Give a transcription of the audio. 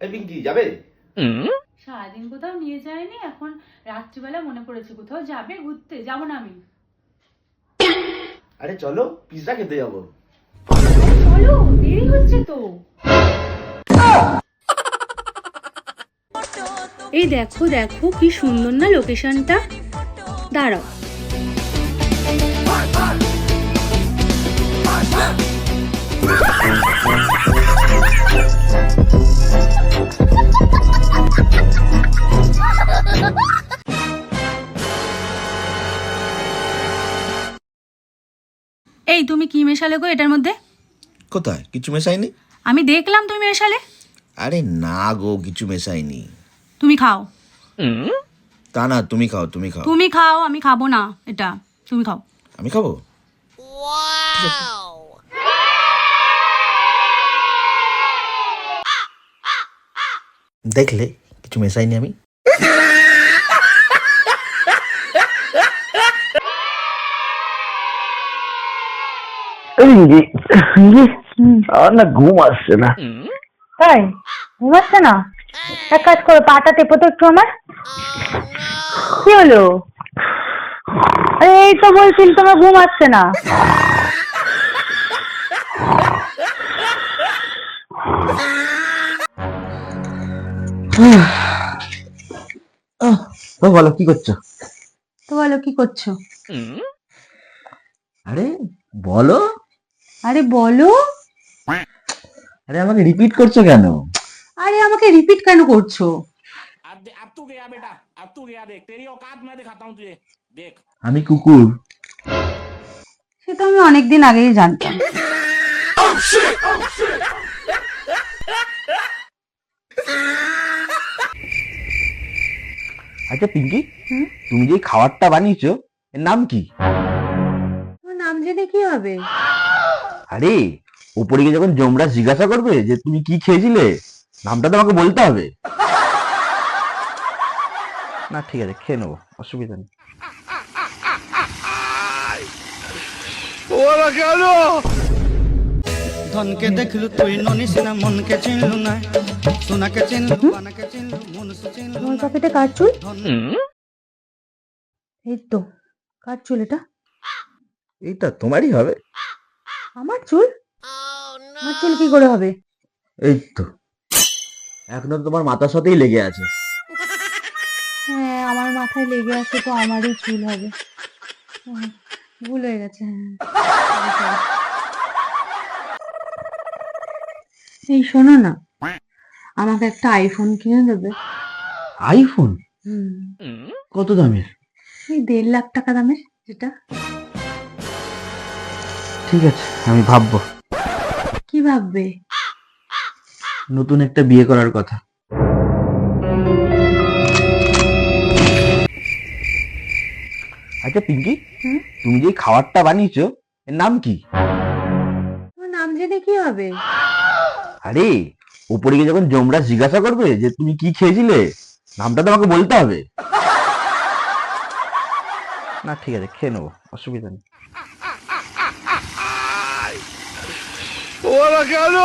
এই পিঙ্কি যাবে? সারাদিন কোথাও নিয়ে যায়নি, এখন রাত্রিবেলা মনে পড়েছে কোথাও যাবে ঘুরতে। যাবো না আমি। আরে চলো পিৎজা খেতে যাবো। আরে চলো, দেরি হচ্ছে তো। এই দেখো দেখো কি সুন্দর না লোকেশনটা। দাঁড়াও, এই তুমি কি মেশালে গো এটার মধ্যে? কোথায়? কিছু মেশাইনি। আমি দেখলাম তুমি মেশালে। আরে না গো, কিছু মেশাইনি। তুমি খাও। তা না, তুমি খাও, তুমি খাও। তুমি খাও, আমি খাবো না এটা। তুমি খাও। আমি খাবো। দেখলে কিছু মেশাইনি আমি। আমার না ঘুম আসছে না। তাই ঘুম আসছে না? এক কাজ করো, পাটা টেপো তো একটু আমার। কি হলো? আরে এই তো বলছিল তোমার ঘুম আসছে না। বলো কি করছো? তো বলো কি করছো? আরে বলো। আরে বলো। আরে আমাকে রিপিট করছো কেন? আরে আমাকে রিপিট কেন করছো? अब तू गया बेटा, अब तू गया। देख तेरी औकात मैं दिखाता हूँ तुझे। देख আমি কুকুর। সে তো আমি অনেকদিন আগেই জানতাম। আচ্ছা পিঙ্কি, তুমি যে খাবারটা বানিয়েছো এর নাম কি? তোমার নাম জেনে কি হবে? আরে উপরে গিয়ে যখন যমরাজ জিজ্ঞাসা করবে যে তুমি কি খেয়েছিলে, নামটা তো আমাকে বলতে হবে। না ঠিক আছে, খেয়ে নেবো, অসুবিধা নেই। ধনকে দেখলু তুই ননিস না, মনকে চিনলু না, সোনাকে চিনলু, বানাকে চিনলু, মনুষ্য চিনলু। তোমার পকেটে কার চুল? এই তো, কার চুল এটা? এইটা তোমারই হবে। আমার চুল? আমার চুল কি করে হবে? এই তো, এখনো তোমার মাথার সাথেই লেগে আছে। হ্যাঁ, আমার মাথায় লেগে আছে তো আমারই চুল হবে। ভুল হয়ে গেছে। হ্যাঁ, এই শোনো না, আমাকে একটা আইফোন কিনে দেবে? আইফোন? হুম, কত দামের? এই 1.5 লাখ টাকা দামের যেটা। ঠিক আছে, আমি ভাববো। কি ভাববে? নতুন একটা বিয়ে করার কথা। আচ্ছা পিঙ্কি, তুমি যে খাবারটা বানিয়েছো এর নাম কি? তোমার নাম জেনে কি হবে? আরে উপরে গিয়ে যখন যমরাজ জিজ্ঞাসা করবে যে তুমি কি খেয়েছিলে, নামটা তো আমাকে বলতে হবে। না ঠিক আছে, খেয়ে নেবো, অসুবিধা নেই। ওরা কেন?